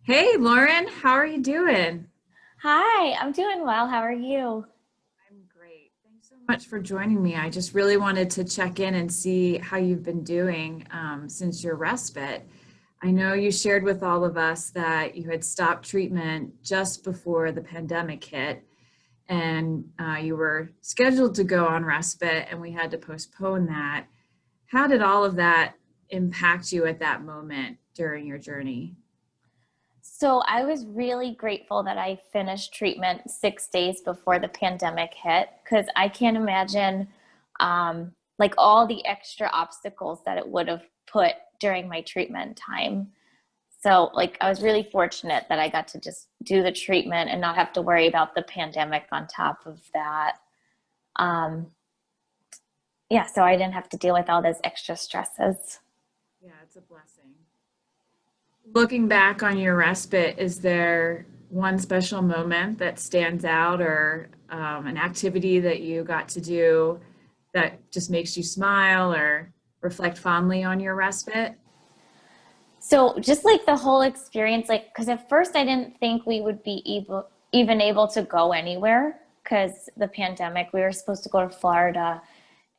Hey Lauren, how are you doing? Hi, I'm doing well. How are you? I'm great. Thanks so much for joining me. I just really wanted to check in and see how you've been doing since your respite. I know you shared with all of us that you had stopped treatment just before the pandemic hit, and you were scheduled to go on respite, and we had to postpone that. How did all of that impact you at that moment during your journey? So, I was really grateful that I finished treatment 6 days before the pandemic hit because I can't imagine like all the extra obstacles that it would have put during my treatment time. So, like, I was really fortunate that I got to just do the treatment and not have to worry about the pandemic on top of that. Um, yeah, so I didn't have to deal with all those extra stresses. Yeah, it's a blessing. Looking back on your respite, is there one special moment that stands out or an activity that you got to do that just makes you smile or reflect fondly on your respite? So just like the whole experience, like, because at first I didn't think we would be even able to go anywhere because the pandemic, we were supposed to go to Florida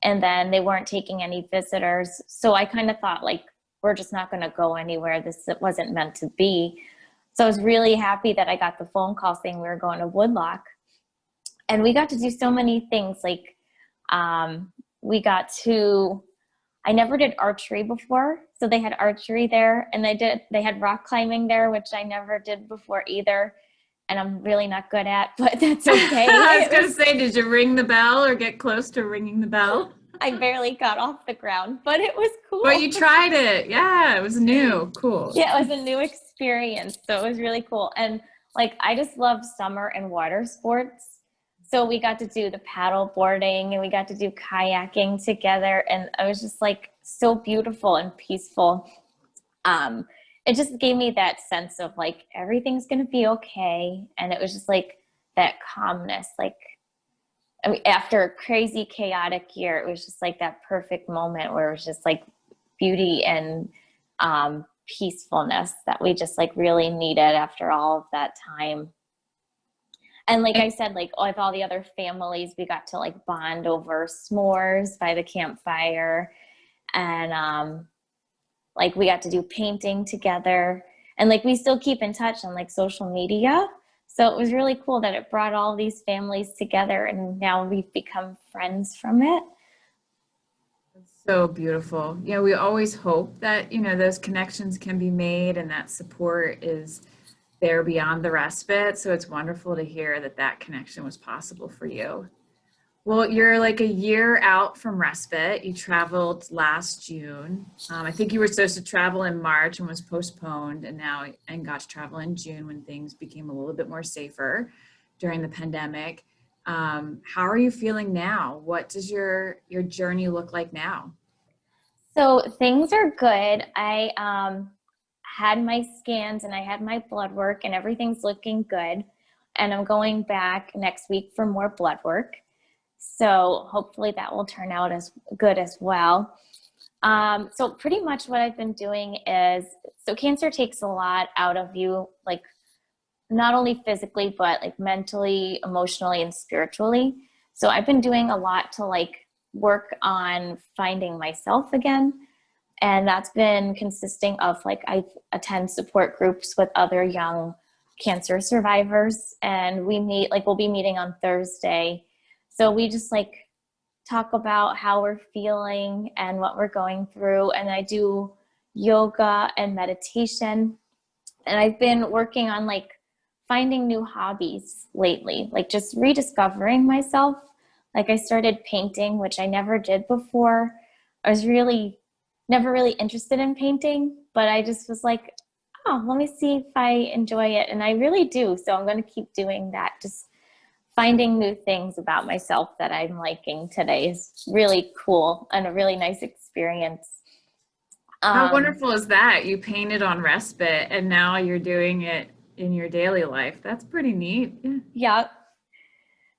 and then they weren't taking any visitors. So I kind of thought like, we're just not going to go anywhere. This wasn't meant to be. So I was really happy that I got the phone call saying we were going to Woodlock and we got to do so many things. Like, we got to I never did archery before. So they had archery there and they had rock climbing there, which I never did before either. And I'm really not good at, but that's okay. I was It going to was, say, did you ring the bell or get close to ringing the bell? I barely got off the ground, but it was But cool. you tried it. Yeah, it was new. Cool. Yeah, it was a new experience. So it was really cool. And like, I just love summer and water sports. So we got to do the paddle boarding and we got to do kayaking together. And it was just like so beautiful and peaceful. um, it just gave me that sense of like everything's gonna be okay, and it was just like that calmness. Like, I mean, after a crazy chaotic year, it was just like that perfect moment where it was just like beauty and peacefulness that we just like really needed after all of that time. And like I said, like with all the other families, we got to like bond over s'mores by the campfire, and like we got to do painting together, and like we still keep in touch on like social media. So it was really cool that it brought all these families together and now we've become friends from it. So beautiful. Yeah, we always hope that, those connections can be made and that support is there beyond the respite. So it's wonderful to hear that that connection was possible for you. Well, you're like a year out from respite. You traveled last June. I think you were supposed to travel in March and was postponed, and now and got to travel in June when things became a little bit more safer during the pandemic. How are you feeling now? What does your journey look like now? So things are good. I had my scans and I had my blood work and everything's looking good. And I'm going back next week for more blood work. So hopefully that will turn out as good as well. So pretty much what I've been doing is, so cancer takes a lot out of you, like not only physically, but like mentally, emotionally, and spiritually. So I've been doing a lot to like work on finding myself again. And that's been consisting of like, I attend support groups with other young cancer survivors. And we meet, like, we'll be meeting on Thursday. So we just like talk about how we're feeling and what we're going through. And I do yoga and meditation. And I've been working on like finding new hobbies lately, like just rediscovering myself. Like I started painting, which I never did before. I was really never really interested in painting, but I just was like, oh, let me see if I enjoy it. And I really do. So I'm going to keep doing that. Just finding new things about myself that I'm liking today is really cool and a really nice experience. How Um, wonderful is that? You painted on respite and now you're doing it in your daily life. That's pretty neat. Yeah. yeah.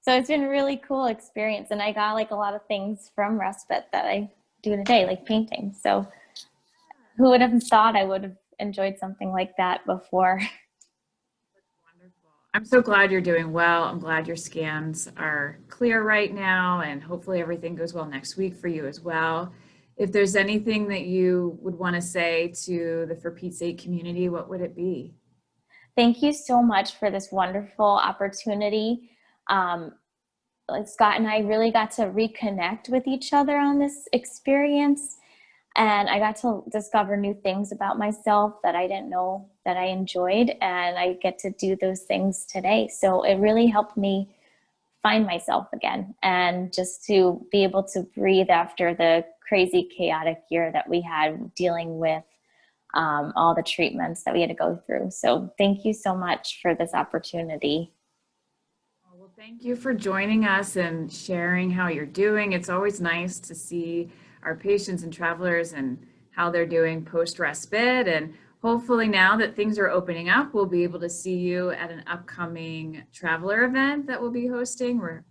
So it's been a really cool experience. And I got like a lot of things from respite that I do today, like painting. So who would have thought I would have enjoyed something like that before? I'm so glad you're doing well. I'm glad your scans are clear right now, and hopefully everything goes well next week for you as well. If there's anything that you would want to say to the For Pete's Sake community, what would it be? Thank you so much for this wonderful opportunity. Um, Scott and I really got to reconnect with each other on this experience. And I got to discover new things about myself that I didn't know that I enjoyed. And I get to do those things today. So it really helped me find myself again and just to be able to breathe after the crazy, chaotic year that we had dealing with all the treatments that we had to go through. So thank you so much for this opportunity. Well, thank you for joining us and sharing how you're doing. It's always nice to see our patients and travelers and how they're doing post respite. And hopefully, now that things are opening up, we'll be able to see you at an upcoming traveler event that we'll be hosting. We're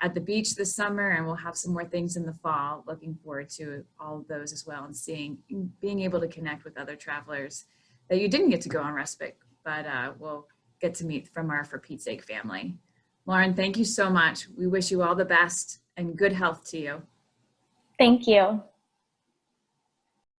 at the beach this summer, and we'll have some more things in the fall. Looking forward to all of those as well, and being able to connect with other travelers that you didn't get to go on respite, but we'll get to meet from our For Pete's Sake family. Lauren, thank you so much. We wish you all the best and good health to you. Thank you.